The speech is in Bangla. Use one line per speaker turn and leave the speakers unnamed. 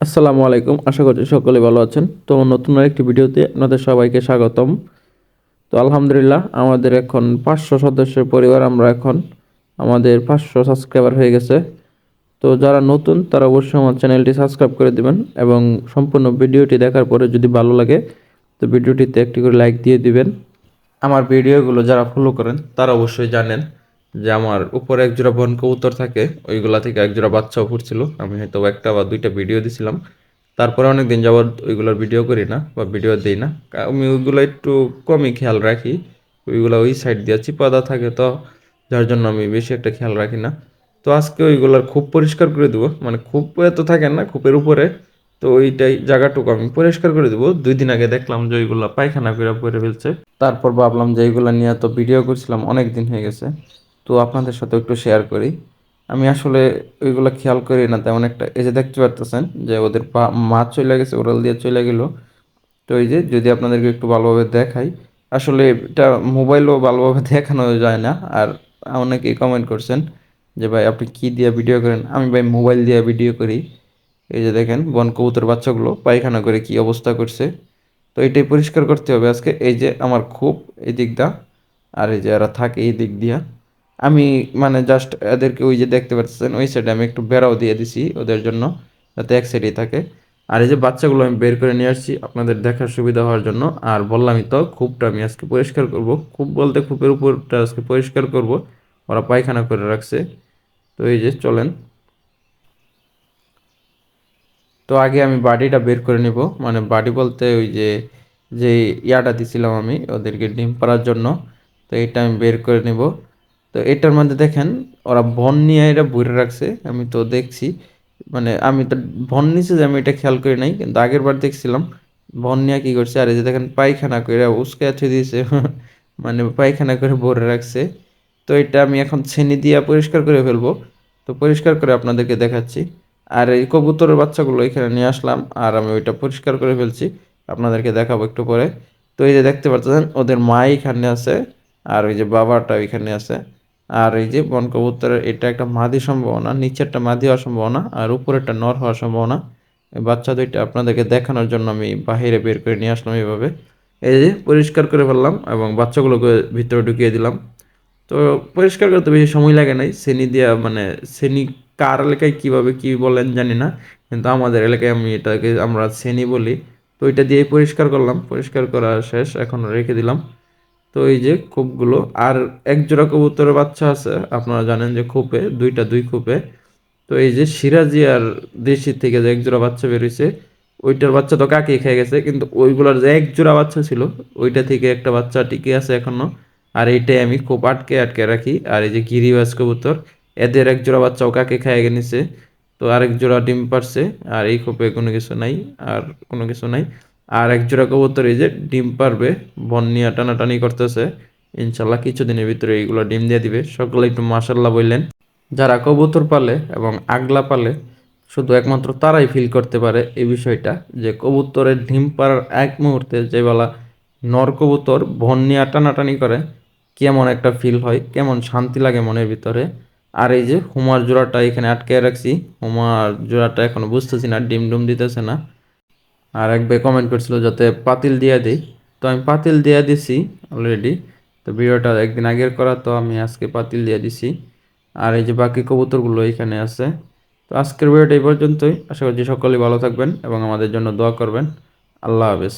আসসালামু আলাইকুম। আশা করছি সকলে ভালো আছেন। তো নতুন আরেকটি ভিডিওতে আপনাদের সবাইকে স্বাগতম। তো আলহামদুলিল্লাহ আমাদের এখন ৫০০ সদস্যের পরিবার। আমরা এখন আমাদের ৫০০ সাবস্ক্রাইবার হয়ে গেছে। তো যারা নতুন তারা অবশ্যই আমার চ্যানেলটি সাবস্ক্রাইব করে দিবেন এবং সম্পূর্ণ ভিডিওটি দেখার পরে যদি ভালো লাগে তো ভিডিওটিতে একটি করে লাইক দিয়ে দিবেন। আমার ভিডিওগুলো যারা ফলো করেন তারা অবশ্যই জানেন যে আমার উপরে একজোড়া বন কবুতর থাকে, ওইগুলা থেকে একজোড়া বাচ্চাও ফুটছিল। আমি হয়তো একটা বা দুইটা ভিডিও দিছিলাম, তারপরে অনেক দিন যাবৎ ওইগুলোর ভিডিও করি না বা ভিডিও দিই না। আমি ওইগুলো একটু কমই খেয়াল রাখি, ওইগুলো ওই সাইড দিয়ে চিপাদা থাকে, তো যার জন্য আমি বেশি একটা খেয়াল রাখি না। তো আজকে ওইগুলার খুব পরিষ্কার করে দেবো, মানে খুব এত থাকে না, খুবের উপরে। তো ওইটাই জায়গাটুকু আমি পরিষ্কার করে দেবো। 2 দিন আগে দেখলাম যে ওইগুলা পায়খানা করে ফেলছে। তারপর ভাবলাম যে এইগুলো নিয়ে তো ভিডিও করছিলাম, অনেক দিন হয়ে গেছে, তো আপনাদের সাথে একটু শেয়ার করি। আমি আসলে ওইগুলো খেয়াল করি না তেমন একটা। এই যে দেখতে পারতেছেন যে ওদের পা মাছ চলে গেছে, ওরাল দিয়ে চলে গেল। তো এই যে যদি আপনাদেরকে একটু ভালোভাবে দেখাই, আসলে এটা মোবাইলও ভালোভাবে দেখানো যায় না। আর অনেকেই কমেন্ট করছেন যে ভাই আপনি কি দিয়ে ভিডিও করেন। আমি ভাই মোবাইল দিয়ে ভিডিও করি। এই যে দেখেন বন কবুতর বাচ্চাগুলো পায়খানা করে কি অবস্থা করছে। তো এটাই পরিষ্কার করতে হবে আজকে। এই যে আমার খুব এই দিকটা, আর এই যে এরা থাকে এই দিক দিয়া। আমি মানে জাস্ট এদেরকে ওই যে দেখতে পাচ্ছেন ওই সাইডে আমি একটু বেড়াও দিয়ে দিছি ওদের জন্য, যাতে এক সাইডেই থাকে। আর এই যে বাচ্চাগুলো আমি বের করে নিয়ে আসছি আপনাদের দেখার সুবিধা হওয়ার জন্য। আর বললামই তো খুবটা আমি আজকে পরিষ্কার করব, খুব বলতে খুবের উপরটা আজকে পরিষ্কার করব। ওরা পায়খানা করে রাখছে। তো এই যে চলেন। তো আগে আমি বাটিটা বের করে নিব, মানে বাটি বলতে ওই যে যে ইয়াটা দিছিলাম আমি ওদেরকে ডিম পাড়ার জন্য। তো এটা আমি বের করে নিব। তো এটার মধ্যে দেখেন ওরা বন নিয়ে এটা ভরে রাখছে, আমি তো দেখছি। মানে আমি তো বন নিচে যে আমি এটা খেয়াল করি নাই, কিন্তু আগের বার দেখছিলাম বন নিয়ে কি করছে। আর এই যে দেখেন পায়খানা করে উস্কে আছে দিয়েছে মানে পায়খানা করে ভরে রাখছে। তো এটা আমি এখন ছেনি দিয়ে পরিষ্কার করে ফেলবো। তো পরিষ্কার করে আপনাদেরকে দেখাচ্ছি। আর এই কবুতরের বাচ্চাগুলো এখানে নিয়ে আসলাম আর আমি ওইটা পরিষ্কার করে ফেলছি, আপনাদেরকে দেখাবো একটু পরে। তো এই যে দেখতে পাচ্ছেন ওদের মা এখানে আছে, আর ওই যে বাবাটা ওইখানে আছে। আর এই যে বন কবুতরের এটা একটা মাদি সম্ভাবনা, নিচেরটা মাদি হওয়ার সম্ভাবনা আর উপরেরটা নর হওয়ার সম্ভাবনা। এই বাচ্চা দুইটা আপনাদেরকে দেখানোর জন্য আমি বাহিরে বের করে নিয়ে আসলাম এইভাবে। এই যে পরিষ্কার করে ফেললাম এবং বাচ্চাগুলোকে ভিতরে ঢুকিয়ে দিলাম। তো পরিষ্কার করতে বেশি সময় লাগে নাই, ছেনি দিয়া মানে ছেনি কার এলাকায় কীভাবে কী বলেন জানি না, কিন্তু আমাদের এলাকায় আমি এটাকে আমরা ছেনি বলি। তো এটা দিয়েই পরিষ্কার করলাম, পরিষ্কার করা শেষ, এখন রেখে দিলাম। তো এই যে খোপগুলো আর এক জোড়া কবুতরের বাচ্চা আছে, আপনারা জানেন যে খোপে দুইটা দুই খোপে। তো এই যে সিরাজি আর দেশি থেকে যে এক জোড়া বাচ্চা বেরিয়েছে, ওইটার বাচ্চা তো কাকেই খেয়ে গেছে, কিন্তু ওইগুলোর যে এক জোড়া বাচ্চা ছিল ওইটা থেকে একটা বাচ্চা টিকে আছে এখনো। আর এইটাই আমি খুব আটকে আটকে রাখি। আর এই যে গিরিবাজ কবুতর, এদের এক জোড়া বাচ্চাও কাকে খেয়ে নিছে। তো আরেক জোড়া ডিম পারছে। আর এই খোপে কোনো কিছু নাই, আর কোনো কিছু নাই। আর এক জোড়া কবুতর এই যে ডিম পারবে, বন নিয়ে টানাটানি করতেছে। ইনশাল্লাহ কিছুদিনের ভিতরে এইগুলো ডিম দিয়ে দিবে। সকলে একটু মাশাল্লাহ বললেন। যারা কবুতর পালে এবং আগলা পালে শুধু একমাত্র তারাই ফিল করতে পারে এই বিষয়টা, যে কবুতরের ডিম পাড়ার এক মুহূর্তে যে বেলা নর কবুতর বন নিয়ে টানাটানি করে কেমন একটা ফিল হয়, কেমন শান্তি লাগে মনের ভিতরে। আর এই যে হুমার জোড়াটা এখানে আটকে রাখছি, হুমার জোড়াটা এখনো বুঝতেছি না, ডিম ডুম দিতেছে না। আর এক ভাই কমেন্ট করছিল যাতে পাতিল দিয়ে দিই, তো আমি পাতিল দিয়ে দিছি অলরেডি। তো ভিডিওটা একদিন আগের করা, তো আমি আজকে পাতিল দিয়ে দিছি। আর এই যে বাকি কবুতরগুলো এখানে আছে। তো আজকের ভিডিওটা এই পর্যন্তই। আশা করছি সকলেই ভালো থাকবেন এবং আমাদের জন্য দোয়া করবেন। আল্লাহ হাফেজ।